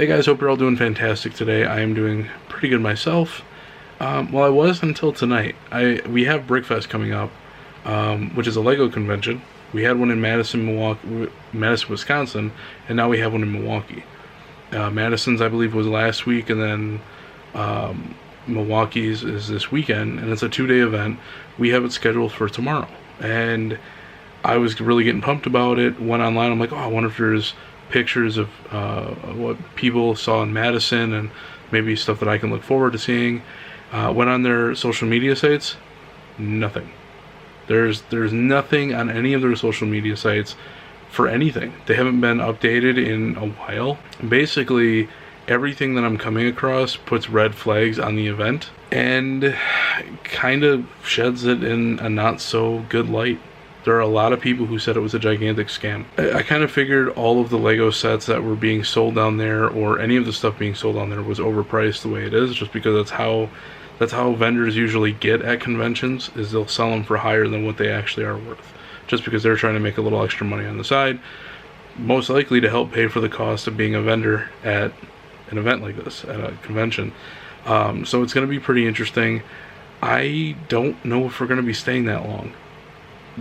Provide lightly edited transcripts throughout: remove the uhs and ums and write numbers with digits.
Hey guys, hope you're all doing fantastic today. I am doing pretty good myself. Well, I was until tonight. We have Brickfest coming up, which is a Lego convention. We had one in Madison, Wisconsin, and now we have one in Milwaukee. Madison's, I believe, was last week, and then Milwaukee's is this weekend, and it's a 2-day event. We have it scheduled for tomorrow, and I was really getting pumped about it. Went online, I'm like, oh, I wonder if there's pictures of what people saw in Madison and maybe stuff that I can look forward to seeing. Went on their social media sites, nothing. There's nothing on any of their social media sites for anything. They haven't been updated in a while. Basically, everything that I'm coming across puts red flags on the event and kind of sheds it in a not so good light. There are a lot of people who said it was a gigantic scam. I kind of figured all of the Lego sets that were being sold down there, or any of the stuff being sold down there, was overpriced the way it is, just because that's how vendors usually get at conventions, is they'll sell them for higher than what they actually are worth, just because they're trying to make a little extra money on the side, most likely to help pay for the cost of being a vendor at an event like this, at a convention. So it's going to be pretty interesting. I don't know if we're going to be staying that long.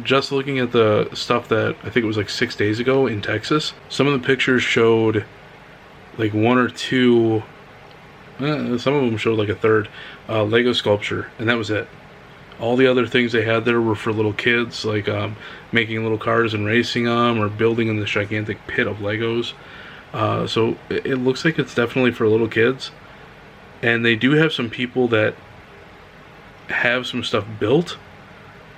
Just looking at the stuff that I think it was like 6 days ago in Texas, some of the pictures showed like one or two, some of them showed like a third Lego sculpture, and that was it. All the other things they had there were for little kids, like making little cars and racing them, or building in this gigantic pit of Legos. So it looks like it's definitely for little kids, and they do have some people that have some stuff built,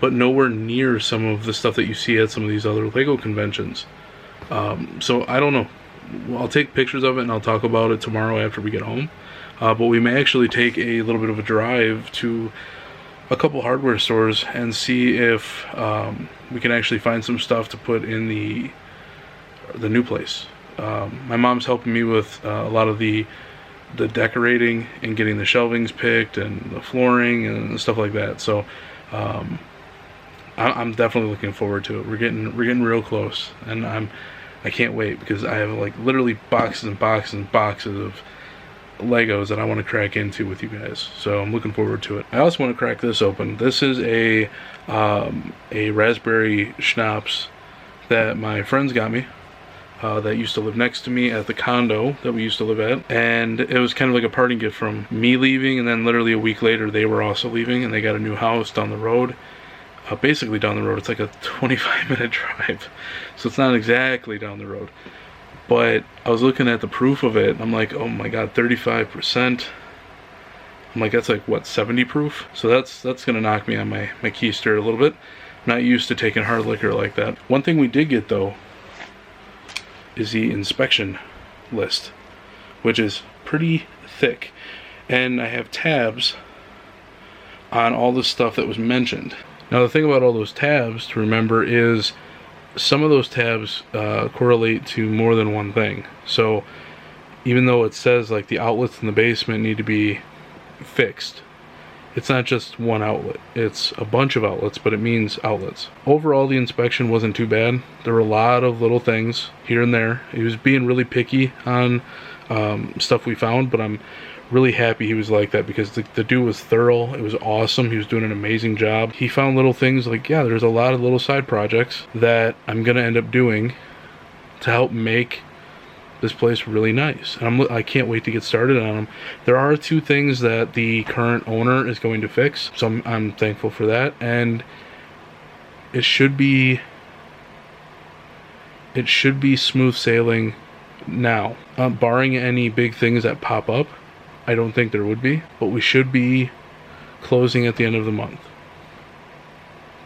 but nowhere near some of the stuff that you see at some of these other Lego conventions. So I don't know. I'll take pictures of it and I'll talk about it tomorrow after we get home. But we may actually take a little bit of a drive to a couple hardware stores and see if we can actually find some stuff to put in the new place. My mom's helping me with a lot of the decorating and getting the shelvings picked and the flooring and stuff like that. So I'm definitely looking forward to it. We're getting real close, and I can't wait, because I have like literally boxes and boxes and boxes of Legos that I want to crack into with you guys. So I'm looking forward to it. I also want to crack this open. This is a raspberry schnapps that my friends got me. That used to live next to me at the condo that we used to live at, and it was kind of like a parting gift from me leaving, and then literally a week later they were also leaving, and they got a new house down the road. Basically down the road. It's like a 25-minute drive, so it's not exactly down the road, but I was looking at the proof of it, and I'm like, oh my god, 35%. I'm like, that's like, what, 70 proof? So that's gonna knock me on my keister a little bit. I'm not used to taking hard liquor like that. One thing we did get though is the inspection list, which is pretty thick, and I have tabs on all the stuff that was mentioned. Now the thing about all those tabs to remember is some of those tabs correlate to more than one thing. So even though it says like the outlets in the basement need to be fixed, it's not just one outlet, it's a bunch of outlets, but it means outlets. Overall, the inspection wasn't too bad. There were a lot of little things here and there. He was being really picky on stuff we found, but I'm really happy he was like that, because the dude was thorough. It was awesome. He was doing an amazing job. He found little things like, yeah, there's a lot of little side projects that I'm gonna end up doing to help make this place really nice, and I can't wait to get started on them. There are 2 things that the current owner is going to fix, so I'm thankful for that, and it should be smooth sailing now. Barring any big things that pop up, I don't think there would be, but we should be closing at the end of the month.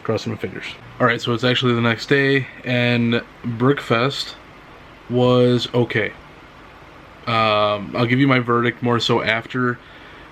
Crossing my fingers. Alright, so it's actually the next day, and Brickfest was okay. I'll give you my verdict more so after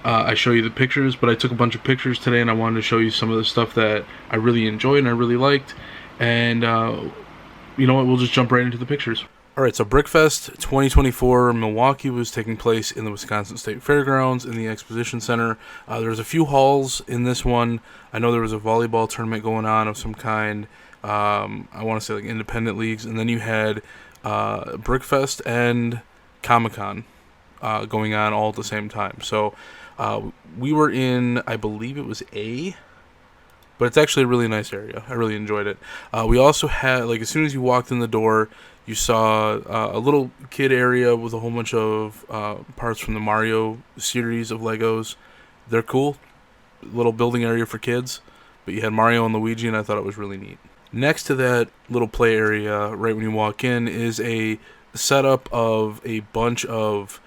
I show you the pictures, but I took a bunch of pictures today, and I wanted to show you some of the stuff that I really enjoyed and I really liked, and you know what, we'll just jump right into the pictures. Alright, so Brickfest 2024 Milwaukee was taking place in the Wisconsin State Fairgrounds in the Exposition Center. There was a few halls in this one. I know there was a volleyball tournament going on of some kind. I want to say like independent leagues. And then you had Brickfest and Comic-Con going on all at the same time. So we were in, I believe it was A, but it's actually a really nice area. I really enjoyed it. We also had, like, as soon as you walked in the door, you saw a little kid area with a whole bunch of parts from the Mario series of Legos. They're cool. Little building area for kids. But you had Mario and Luigi, and I thought it was really neat. Next to that little play area, right when you walk in, is a setup of a bunch of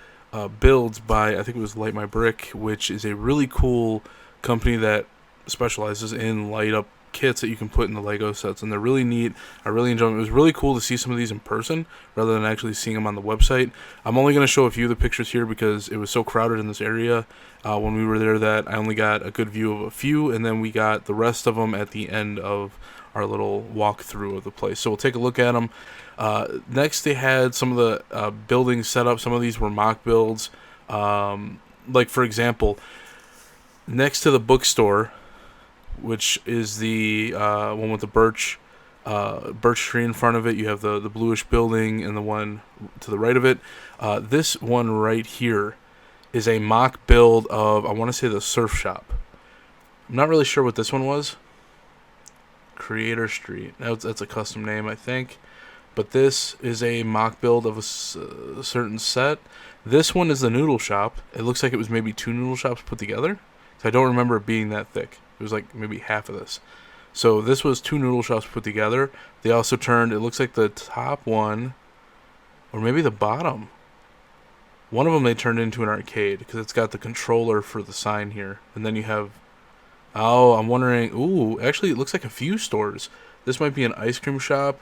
builds by, I think it was Light My Brick, which is a really cool company that specializes in light up kits that you can put in the Lego sets, and they're really neat. I really enjoy them. It was really cool to see some of these in person rather than actually seeing them on the website. I'm only going to show a few of the pictures here because it was so crowded in this area when we were there that I only got a good view of a few, and then we got the rest of them at the end of our little walkthrough of the place. So we'll take a look at them. Next, they had some of the buildings set up. Some of these were mock builds. Like, for example, next to the bookstore, which is the one with the birch tree in front of it, you have the bluish building, and the one to the right of it. This one right here is a mock build of, I want to say, the surf shop. I'm not really sure what this one was. Creator Street. That's a custom name, I think. But this is a mock build of a certain set. This one is the noodle shop. It looks like it was maybe 2 noodle shops put together. So I don't remember it being that thick. It was like maybe half of this. So this was 2 noodle shops put together. They also turned, it looks like the top one, or maybe the bottom. One of them they turned into an arcade because it's got the controller for the sign here. And then you have, oh, I'm wondering, ooh, actually it looks like a few stores. This might be an ice cream shop.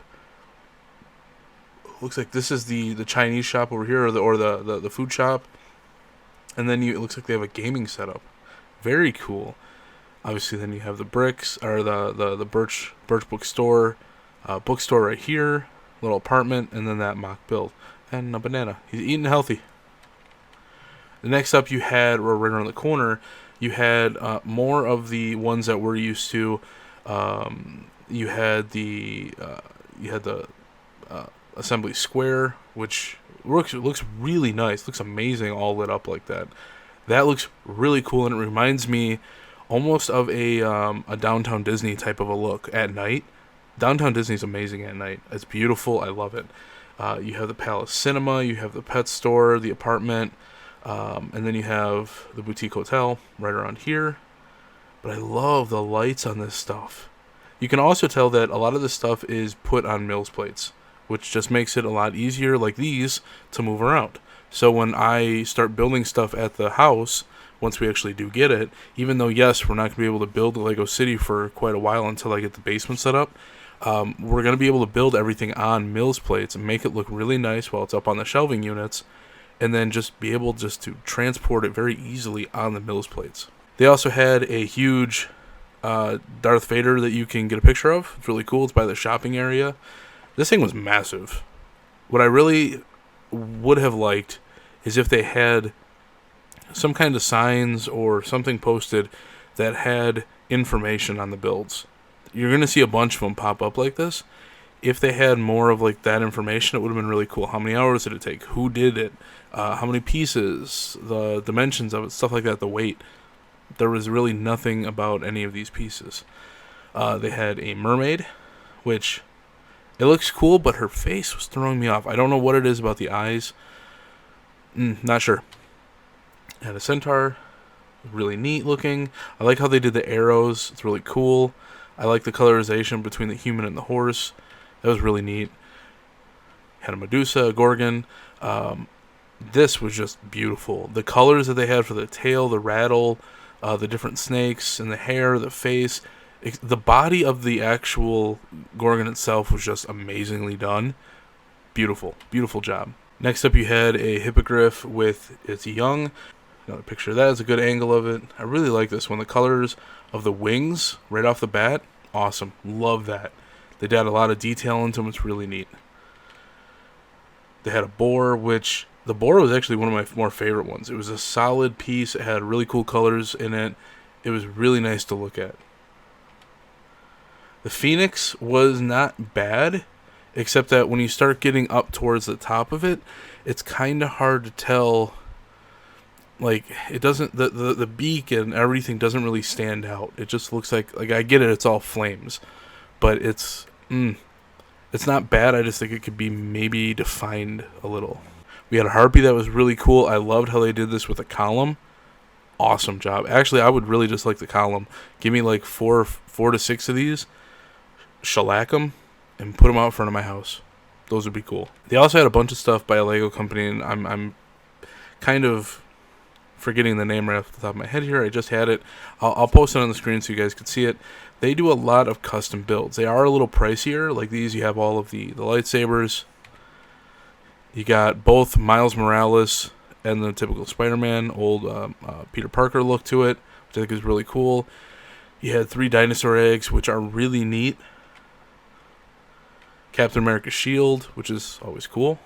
Looks like this is the Chinese shop over here, or the food shop. And then it looks like they have a gaming setup. Very cool. Obviously, then you have the bricks, or the birch bookstore right here, little apartment, and then that mock build, and a banana. He's eating healthy. The next up, you had, or right around the corner, you had more of the ones that we're used to. You had the Assembly Square, which looks really nice. Looks amazing, all lit up like that. That looks really cool, and it reminds me almost of a Downtown Disney type of a look at night. Downtown Disney's amazing at night. It's beautiful. I love it. You have the Palace Cinema, you have the pet store, the apartment, and then you have the boutique hotel right around here. But I love the lights on this stuff. You can also tell that a lot of this stuff is put on Mills plates, which just makes it a lot easier, like these, to move around. So when I start building stuff at the house, once we actually do get it, even though, yes, we're not going to be able to build a Lego City for quite a while until I get the basement set up, we're going to be able to build everything on Mills plates and make it look really nice while it's up on the shelving units, and then just be able just to transport it very easily on the Mills plates. They also had a huge Darth Vader that you can get a picture of. It's really cool. It's by the shopping area. This thing was massive. What I really would have liked is if they had some kind of signs or something posted that had information on the builds. You're going to see a bunch of them pop up like this. If they had more of like that information, it would have been really cool. How many hours did it take? Who did it? How many pieces? The dimensions of it, stuff like that, the weight. There was really nothing about any of these pieces. They had a mermaid, which it looks cool, but her face was throwing me off. I don't know what it is about the eyes. Not sure. Had a centaur, really neat looking. I like how they did the arrows. It's really cool. I like the colorization between the human and the horse. That was really neat. Had a Medusa, a Gorgon. This was just beautiful. The colors that they had for the tail, the rattle, the different snakes, and the hair, the face. The body of the actual Gorgon itself was just amazingly done. Beautiful. Beautiful job. Next up, you had a hippogriff with its young. Another picture of that is a good angle of it. I really like this one. The colors of the wings right off the bat, awesome. Love that. They did a lot of detail into them. It's really neat. They had a boar, which the boar was actually one of my more favorite ones. It was a solid piece. It had really cool colors in it. It was really nice to look at. The phoenix was not bad, except that when you start getting up towards the top of it, it's kind of hard to tell like, it doesn't, the beak and everything doesn't really stand out. It just looks like I get it, it's all flames, but it's not bad. I just think it could be maybe defined a little. We had a harpy that was really cool. I loved how they did this with a column. Awesome job. Actually, I would really just like the column. Give me like four to six of these, shellac them, and put them out in front of my house. Those would be cool. They also had a bunch of stuff by a Lego company, and I'm kind of forgetting the name right off the top of my head here. I just had it. I'll post it on the screen so you guys can see it. They do a lot of custom builds. They are a little pricier. Like these, you have all of the lightsabers. You got both Miles Morales and the typical Spider-Man, old Peter Parker look to it, which I think is really cool. You had 3 dinosaur eggs, which are really neat. Captain America's shield, which is always cool.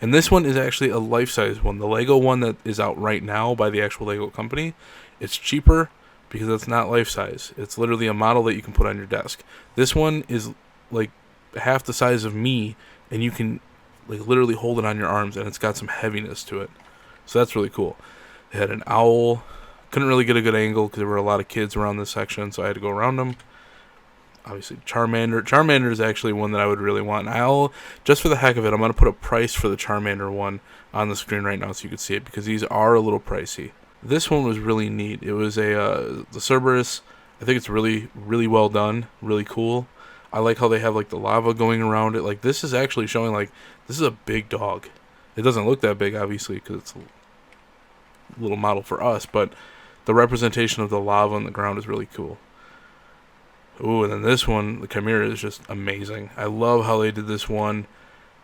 And this one is actually a life-size one. The Lego one that is out right now by the actual Lego company, it's cheaper because it's not life-size. It's literally a model that you can put on your desk. This one is like half the size of me, and you can like literally hold it on your arms, and it's got some heaviness to it. So that's really cool. They had an owl. Couldn't really get a good angle because there were a lot of kids around this section, so I had to go around them. Obviously, Charmander. Charmander is actually one that I would really want. And I'll, just for the heck of it, I'm going to put a price for the Charmander one on the screen right now so you can see it, because these are a little pricey. This one was really neat. It was the Cerberus. I think it's really, really well done. Really cool. I like how they have like the lava going around it. Like, this is actually showing like this is a big dog. It doesn't look that big, obviously, because it's a little model for us, but the representation of the lava on the ground is really cool. Ooh, and then this one, the Chimera, is just amazing. I love how they did this one.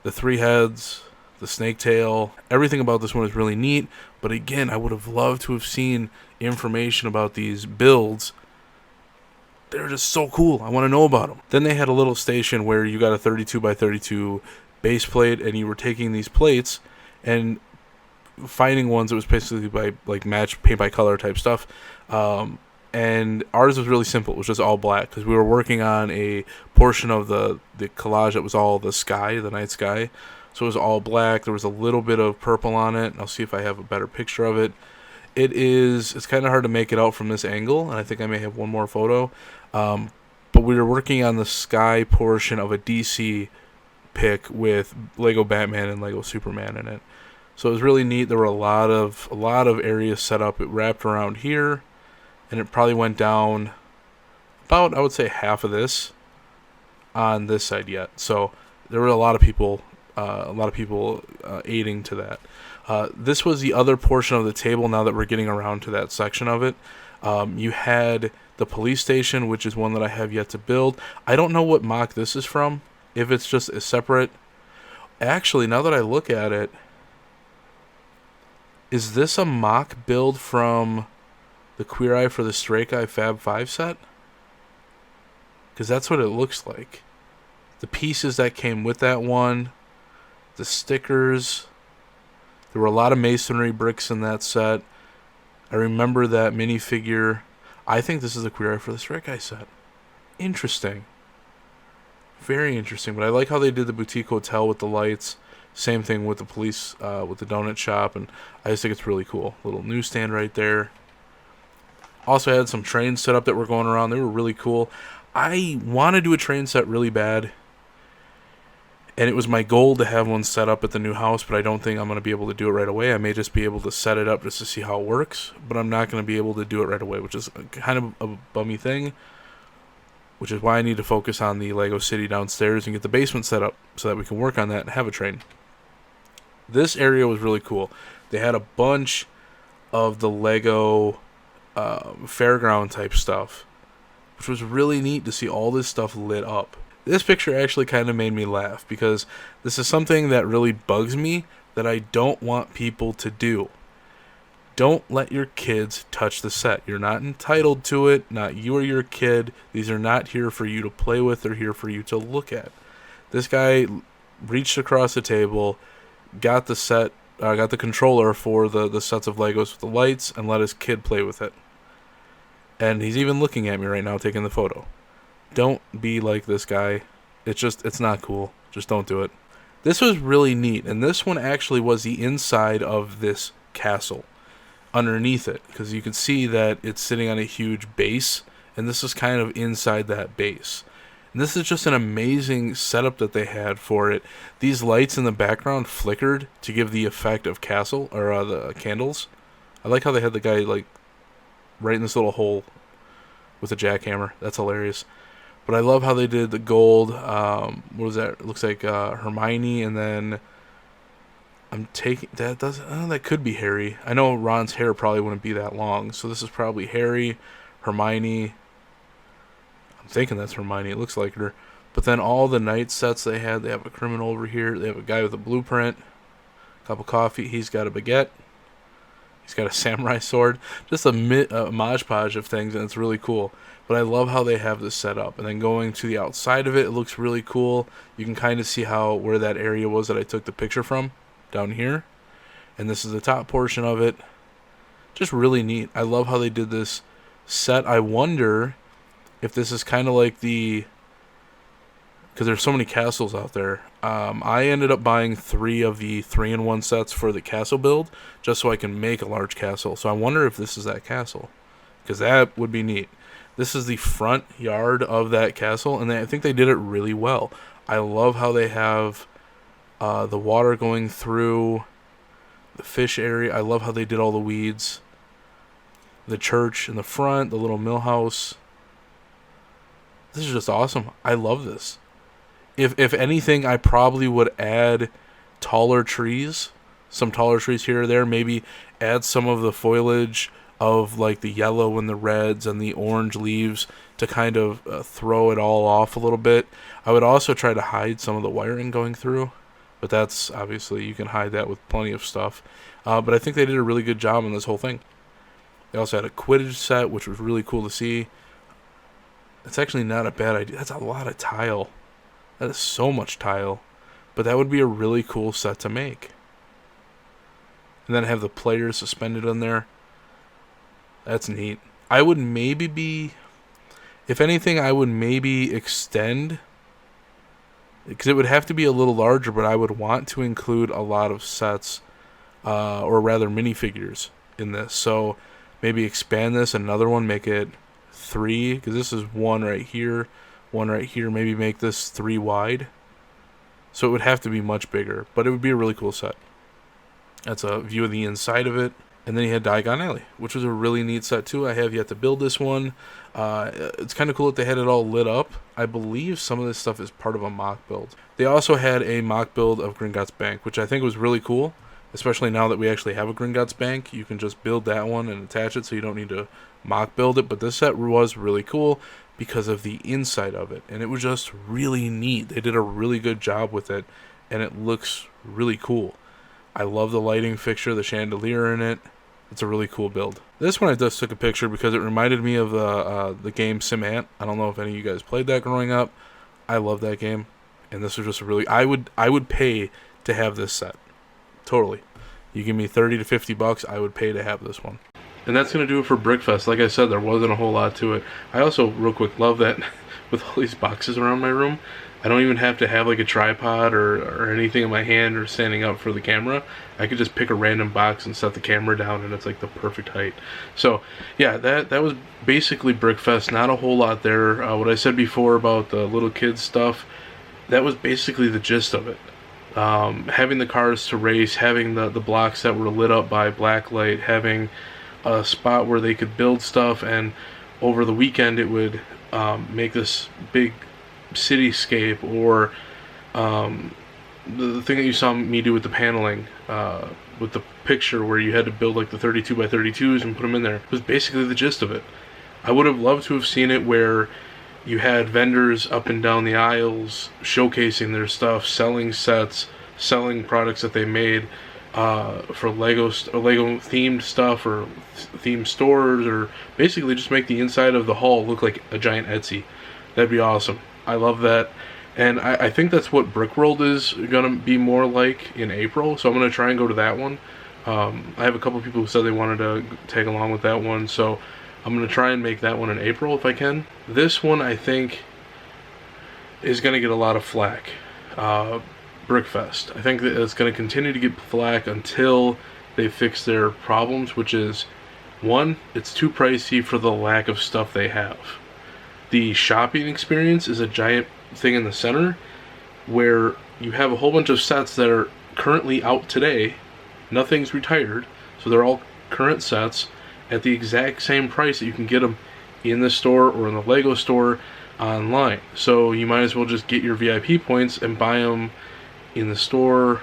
The 3 heads, the snake tail, everything about this one is really neat. But again, I would have loved to have seen information about these builds. They're just so cool. I want to know about them. Then they had a little station where you got a 32 by 32 base plate, and you were taking these plates and finding ones that was basically by like match paint by color type stuff. And ours was really simple. It was just all black because we were working on a portion of the collage that was all the sky, the night sky. So it was all black. There was a little bit of purple on it. I'll see if I have a better picture of it. It's kind of hard to make it out from this angle, and I think I may have one more photo. But we were working on the sky portion of a DC pick with Lego Batman and Lego Superman in it. So it was really neat. There were a lot of areas set up. It wrapped around here, and it probably went down about, I would say, half of this on this side yet. So there were a lot of people aiding to that. This was the other portion of the table. Now that we're getting around to that section of it, you had the police station, which is one that I have yet to build. I don't know what mock this is from, if it's just a separate. Actually, now that I look at it, is this a mock build from the Queer Eye for the Straight Guy Fab 5 set? Because that's what it looks like. The pieces that came with that one, the stickers. There were a lot of masonry bricks in that set. I remember that minifigure. I think this is a Queer Eye for the Straight Guy set. Interesting. Very interesting. But I like how they did the boutique hotel with the lights. Same thing with the police, with the donut shop. And I just think it's really cool. Little newsstand right there. Also had some trains set up that were going around. They were really cool. I want to do a train set really bad. And it was my goal to have one set up at the new house, but I don't think I'm going to be able to do it right away. I may just be able to set it up just to see how it works, but I'm not going to be able to do it right away, which is kind of a bummy thing, which is why I need to focus on the Lego City downstairs and get the basement set up so that we can work on that and have a train. This area was really cool. They had a bunch of the Lego fairground type stuff, which was really neat to see all this stuff lit up. This picture actually kind of made me laugh because this is something that really bugs me that I don't want people to do. Don't let your kids touch the set. You're not entitled to it, not you or your kid. These are not here for you to play with, they're here for you to look at. This guy reached across the table, got the controller for the sets of Legos with the lights, and let his kid play with it. And he's even looking at me right now taking the photo. Don't be like this guy. It's not cool. Just don't do it. This was really neat, and this one actually was the inside of this castle. underneath it, because you can see that it's sitting on a huge base, and this is kind of inside that base. And this is just an amazing setup that they had for it. These lights in the background flickered to give the effect of castle, or the candles. I like how they had the guy like right in this little hole with a jackhammer. That's hilarious. But I love how they did the gold. What was that? It looks like Hermione, and then I'm taking that. That could be Harry. I know Ron's hair probably wouldn't be that long, so this is probably Harry, Hermione. I'm thinking that's Hermione. It looks like her. But then all the night sets they had. They have a criminal over here. They have a guy with a blueprint, a cup of coffee. He's got a baguette. He's got a samurai sword. Just a modge-podge of things, and it's really cool. But I love how they have this set up. And then going to the outside of it, it looks really cool. You can kind of see where that area was that I took the picture from, down here. And this is the top portion of it. Just really neat. I love how they did this set. I wonder if this is kind of like because there's so many castles out there. I ended up buying 3 of the 3-in-1 sets for the castle build, just so I can make a large castle. So I wonder if this is that castle, because that would be neat. This is the front yard of that castle, and I think they did it really well. I love how they have the water going through the fish area. I love how they did all the weeds. The church in the front, the little mill house. This is just awesome. I love this. If anything, I probably would add taller trees. Some taller trees here or there. Maybe add some of the foliage of like the yellow and the reds and the orange leaves to kind of throw it all off a little bit. I would also try to hide some of the wiring going through, but that's obviously, you can hide that with plenty of stuff. But I think they did a really good job on this whole thing. They also had a Quidditch set, which was really cool to see. It's actually not a bad idea. That's a lot of tile. That is so much tile. But that would be a really cool set to make. And then have the players suspended on there. That's neat. I would maybe if anything, I would maybe extend, because it would have to be a little larger, but I would want to include a lot of sets, or rather minifigures in this. So maybe expand this another one, make it 3, because this is 1 right here, 1 right here. Maybe make this 3 wide. So it would have to be much bigger, but it would be a really cool set. That's a view of the inside of it. And then you had Diagon Alley, which was a really neat set too. I have yet to build this one. It's kind of cool that they had it all lit up. I believe some of this stuff is part of a mock build. They also had a mock build of Gringotts Bank, which I think was really cool, especially now that we actually have a Gringotts Bank. You can just build that one and attach it, so you don't need to mock build it. But this set was really cool because of the inside of it, and it was just really neat. They did a really good job with it, and it looks really cool. I love the lighting fixture, the chandelier in it. It's a really cool build. This one I just took a picture because it reminded me of the game Sim Ant. I don't know if any of you guys played that growing up. I love that game, and this was just a really. I would pay to have this set. Totally. You give me $30 to $50, I would pay to have this one. And that's gonna do it for Brickfest. Like I said, there wasn't a whole lot to it. I also, real quick, love that with all these boxes around my room, I don't even have to have like a tripod or anything in my hand or standing up for the camera. I could just pick a random box and set the camera down, and it's like the perfect height. So yeah, that was basically Brickfest. Not a whole lot there. What I said before about the little kids stuff, that was basically the gist of it. Having the cars to race, having the blocks that were lit up by black light, having a spot where they could build stuff, and over the weekend it would make this big cityscape, or the thing that you saw me do with the paneling, with the picture where you had to build like the 32 by 32s and put them in there, was basically the gist of it. I would have loved to have seen it where you had vendors up and down the aisles showcasing their stuff, selling sets, selling products that they made for Lego themed stuff, or themed stores, or basically just make the inside of the hall look like a giant Etsy. That'd be awesome. I love that. And I think that's what Brickworld is going to be more like in April, so I'm going to try and go to that one. I have a couple people who said they wanted to tag along with that one, so I'm going to try and make that one in April if I can. This one, I think, is going to get a lot of flack. Brickfest. I think that it's going to continue to get flack until they fixed their problems, which is, one, it's too pricey for the lack of stuff they have. The shopping experience is a giant thing in the center where you have a whole bunch of sets that are currently out today. Nothing's retired, so they're all current sets at the exact same price that you can get them in the store or in the Lego store online. So you might as well just get your VIP points and buy them in the store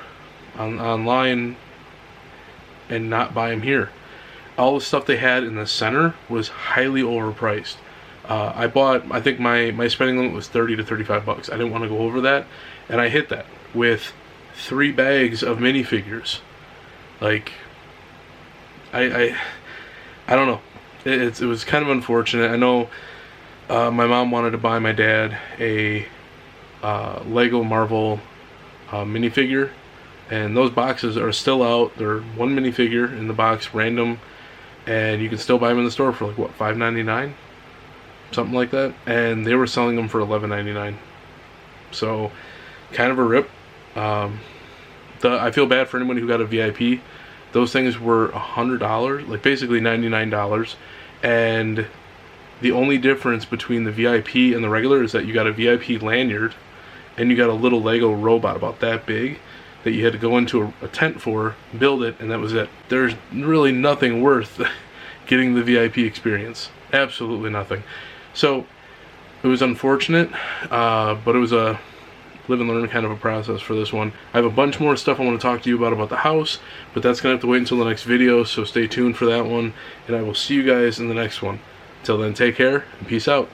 online and not buy them here. All the stuff they had in the center was highly overpriced. I think my spending limit was $30 to $35. I didn't want to go over that, and I hit that with 3 bags of minifigures. Like, I don't know. It was kind of unfortunate. I know my mom wanted to buy my dad a Lego Marvel minifigure, and those boxes are still out. They're one minifigure in the box, random, and you can still buy them in the store for like, what, $5.99? Something like that. And they were selling them for $11.99. So, kind of a rip. I feel bad for anyone who got a VIP. Those things were $100, like basically $99. And the only difference between the VIP and the regular is that you got a VIP lanyard and you got a little Lego robot about that big that you had to go into a tent for, build it, and that was it. There's really nothing worth getting the VIP experience. Absolutely nothing. So it was unfortunate, but it was a live and learn kind of a process for this one. I have a bunch more stuff I want to talk to you about the house, but that's going to have to wait until the next video, so stay tuned for that one, and I will see you guys in the next one. Till then, take care, and peace out.